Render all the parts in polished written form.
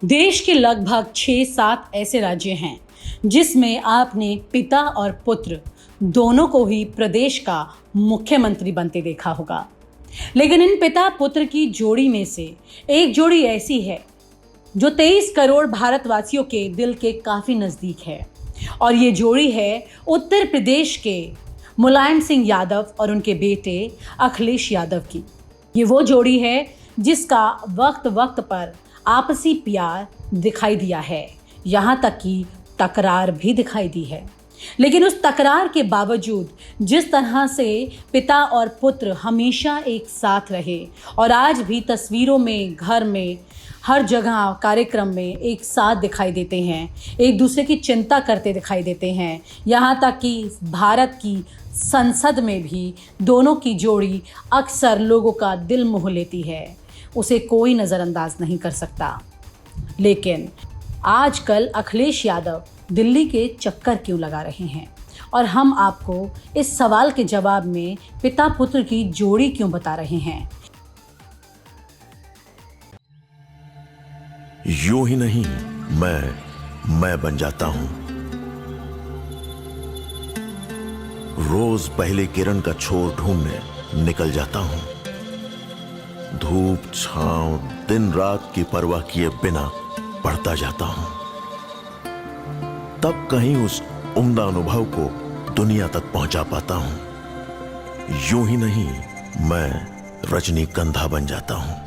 देश के लगभग 6-7 ऐसे राज्य हैं जिसमें आपने पिता और पुत्र दोनों को ही प्रदेश का मुख्यमंत्री बनते देखा होगा। लेकिन इन पिता पुत्र की जोड़ी में से एक जोड़ी ऐसी है जो 23 करोड़ भारतवासियों के दिल के काफी नजदीक है, और ये जोड़ी है उत्तर प्रदेश के मुलायम सिंह यादव और उनके बेटे अखिलेश यादव की। ये वो जोड़ी है जिसका वक्त वक्त पर आपसी प्यार दिखाई दिया है, यहाँ तक कि तकरार भी दिखाई दी है। लेकिन उस तकरार के बावजूद जिस तरह से पिता और पुत्र हमेशा एक साथ रहे और आज भी तस्वीरों में, घर में, हर जगह कार्यक्रम में एक साथ दिखाई देते हैं, एक दूसरे की चिंता करते दिखाई देते हैं, यहाँ तक कि भारत की संसद में भी दोनों की जोड़ी अक्सर लोगों का दिल मोह लेती है, उसे कोई नज़रअंदाज नहीं कर सकता। लेकिन आजकल अखिलेश यादव दिल्ली के चक्कर क्यों लगा रहे हैं, और हम आपको इस सवाल के जवाब में पिता पुत्र की जोड़ी क्यों बता रहे हैं। यूं ही नहीं, मैं बन जाता हूं। रोज पहले किरण का छोर ढूंढने निकल जाता हूं। धूप छांव दिन रात की परवाह किए बिना पढ़ता जाता हूं। तब कहीं उस उम्दा अनुभव को दुनिया तक पहुंचा पाता हूं। यूं ही नहीं, मैं रजनीगंधा बन जाता हूं।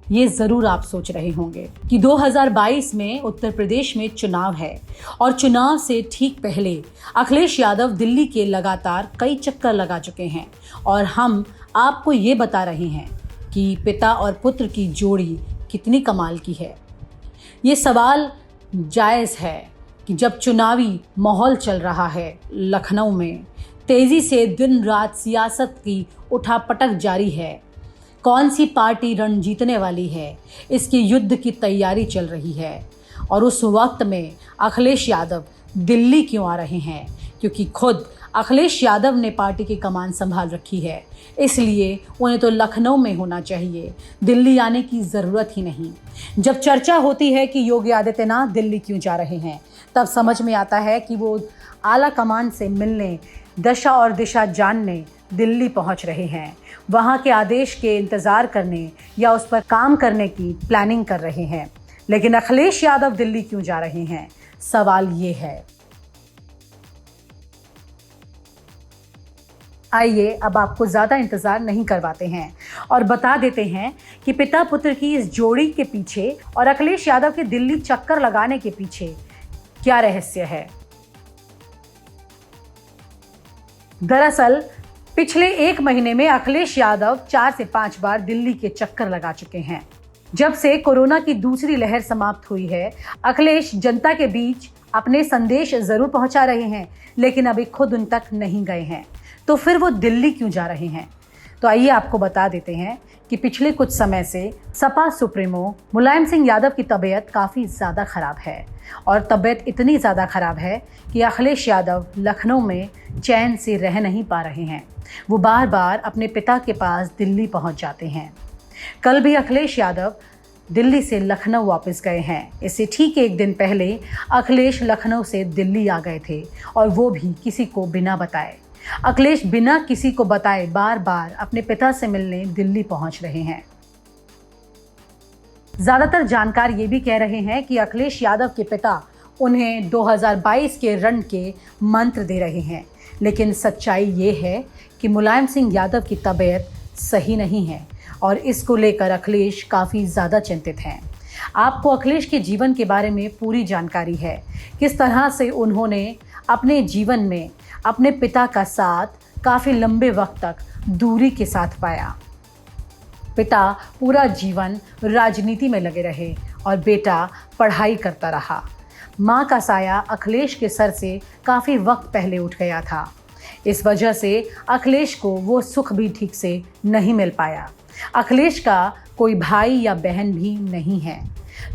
ये जरूर आप सोच रहे होंगे कि 2022 में उत्तर प्रदेश में चुनाव है, और चुनाव से ठीक पहले अखिलेश यादव दिल्ली के लगातार कई चक्कर लगा चुके हैं, और हम आपको ये बता रहे हैं कि पिता और पुत्र की जोड़ी कितनी कमाल की है। ये सवाल जायज़ है कि जब चुनावी माहौल चल रहा है लखनऊ में, तेज़ी से दिन रात सियासत की उठापटक जारी है, कौन सी पार्टी रण जीतने वाली है, इसकी युद्ध की तैयारी चल रही है, और उस वक्त में अखिलेश यादव दिल्ली क्यों आ रहे हैं? क्योंकि खुद अखिलेश यादव ने पार्टी की कमान संभाल रखी है, इसलिए उन्हें तो लखनऊ में होना चाहिए, दिल्ली आने की ज़रूरत ही नहीं। जब चर्चा होती है कि योगी आदित्यनाथ दिल्ली क्यों जा रहे हैं, तब समझ में आता है कि वो आला कमान से मिलने, दशा और दिशा जानने दिल्ली पहुंच रहे हैं, वहां के आदेश के इंतज़ार करने या उस पर काम करने की प्लानिंग कर रहे हैं। लेकिन अखिलेश यादव दिल्ली क्यों जा रहे हैं, सवाल ये है। आइए अब आपको ज़्यादा इंतज़ार नहीं करवाते हैं और बता देते हैं कि पिता पुत्र की इस जोड़ी के पीछे और अखिलेश यादव के दिल्ली चक्कर लगाने के पीछे क्या रहस्य है। दरअसल पिछले 1 महीने में अखिलेश यादव 4 से 5 बार दिल्ली के चक्कर लगा चुके हैं। जब से कोरोना की दूसरी लहर समाप्त हुई है, अखिलेश जनता के बीच अपने संदेश जरूर पहुंचा रहे हैं, लेकिन अभी खुद उन तक नहीं गए हैं। तो फिर वो दिल्ली क्यों जा रहे हैं? तो आइए आपको बता देते हैं कि पिछले कुछ समय से सपा सुप्रीमो मुलायम सिंह यादव की तबीयत काफ़ी ज़्यादा ख़राब है, और तबीयत इतनी ज़्यादा ख़राब है कि अखिलेश यादव लखनऊ में चैन से रह नहीं पा रहे हैं। वो बार बार अपने पिता के पास दिल्ली पहुंच जाते हैं। कल भी अखिलेश यादव दिल्ली से लखनऊ वापस गए हैं। इससे ठीक 1 दिन पहले अखिलेश लखनऊ से दिल्ली आ गए थे, और वो भी किसी को बिना बताए। अखिलेश बिना किसी को बताए बार बार अपने पिता से मिलने दिल्ली पहुंच रहे हैं। ज्यादातर जानकार ये भी कह रहे हैं कि अखिलेश यादव के पिता उन्हें 2022 के रण के मंत्र दे रहे हैं, लेकिन सच्चाई ये है कि मुलायम सिंह यादव की तबीयत सही नहीं है, और इसको लेकर अखिलेश काफ़ी ज़्यादा चिंतित हैं। आपको अखिलेश के जीवन के बारे में पूरी जानकारी है, किस तरह से उन्होंने अपने जीवन में अपने पिता का साथ काफ़ी लंबे वक्त तक दूरी के साथ पाया। पिता पूरा जीवन राजनीति में लगे रहे और बेटा पढ़ाई करता रहा। माँ का साया अखिलेश के सर से काफ़ी वक्त पहले उठ गया था। इस वजह से अखिलेश को वो सुख भी ठीक से नहीं मिल पाया। अखिलेश का कोई भाई या बहन भी नहीं है,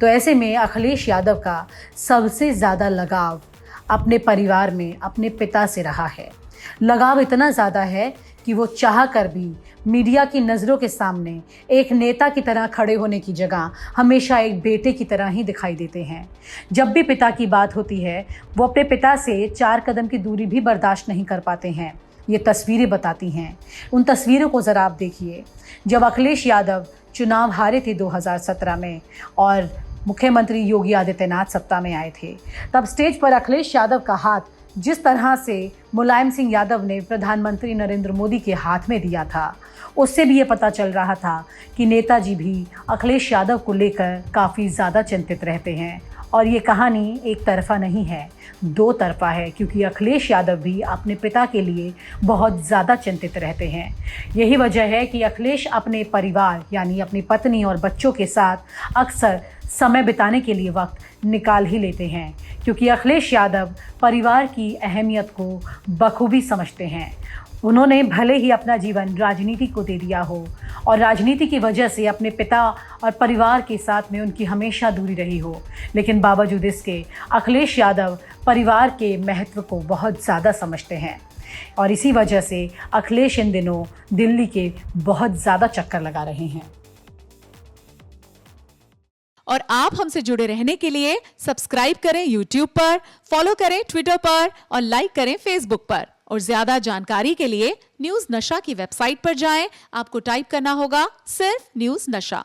तो ऐसे में अखिलेश यादव का सबसे ज़्यादा लगाव अपने परिवार में अपने पिता से रहा है। लगाव इतना ज़्यादा है कि वो चाह कर भी मीडिया की नज़रों के सामने एक नेता की तरह खड़े होने की जगह हमेशा एक बेटे की तरह ही दिखाई देते हैं। जब भी पिता की बात होती है वो अपने पिता से 4 कदम की दूरी भी बर्दाश्त नहीं कर पाते हैं। ये तस्वीरें बताती हैं। उन तस्वीरों को ज़रा आप देखिए। जब अखिलेश यादव चुनाव हारे थे 2017 में और मुख्यमंत्री योगी आदित्यनाथ सत्ता में आए थे, तब स्टेज पर अखिलेश यादव का हाथ जिस तरह से मुलायम सिंह यादव ने प्रधानमंत्री नरेंद्र मोदी के हाथ में दिया था, उससे भी ये पता चल रहा था कि नेताजी भी अखिलेश यादव को लेकर काफ़ी ज़्यादा चिंतित रहते हैं। और ये कहानी एक तरफा नहीं है, 2 तरफा है, क्योंकि अखिलेश यादव भी अपने पिता के लिए बहुत ज़्यादा चिंतित रहते हैं। यही वजह है कि अखिलेश अपने परिवार यानी अपनी पत्नी और बच्चों के साथ अक्सर समय बिताने के लिए वक्त निकाल ही लेते हैं, क्योंकि अखिलेश यादव परिवार की अहमियत को बखूबी समझते हैं। उन्होंने भले ही अपना जीवन राजनीति को दे दिया हो और राजनीति की वजह से अपने पिता और परिवार के साथ में उनकी हमेशा दूरी रही हो, लेकिन बावजूद इसके अखिलेश यादव परिवार के महत्व को बहुत ज़्यादा समझते हैं। और इसी वजह से अखिलेश इन दिनों दिल्ली के बहुत ज़्यादा चक्कर लगा रहे हैं। और आप हमसे जुड़े रहने के लिए सब्सक्राइब करें YouTube पर, फॉलो करें ट्विटर पर और लाइक करें Facebook पर। और ज्यादा जानकारी के लिए न्यूज़ नशा की वेबसाइट पर जाएं। आपको टाइप करना होगा सिर्फ न्यूज़ नशा।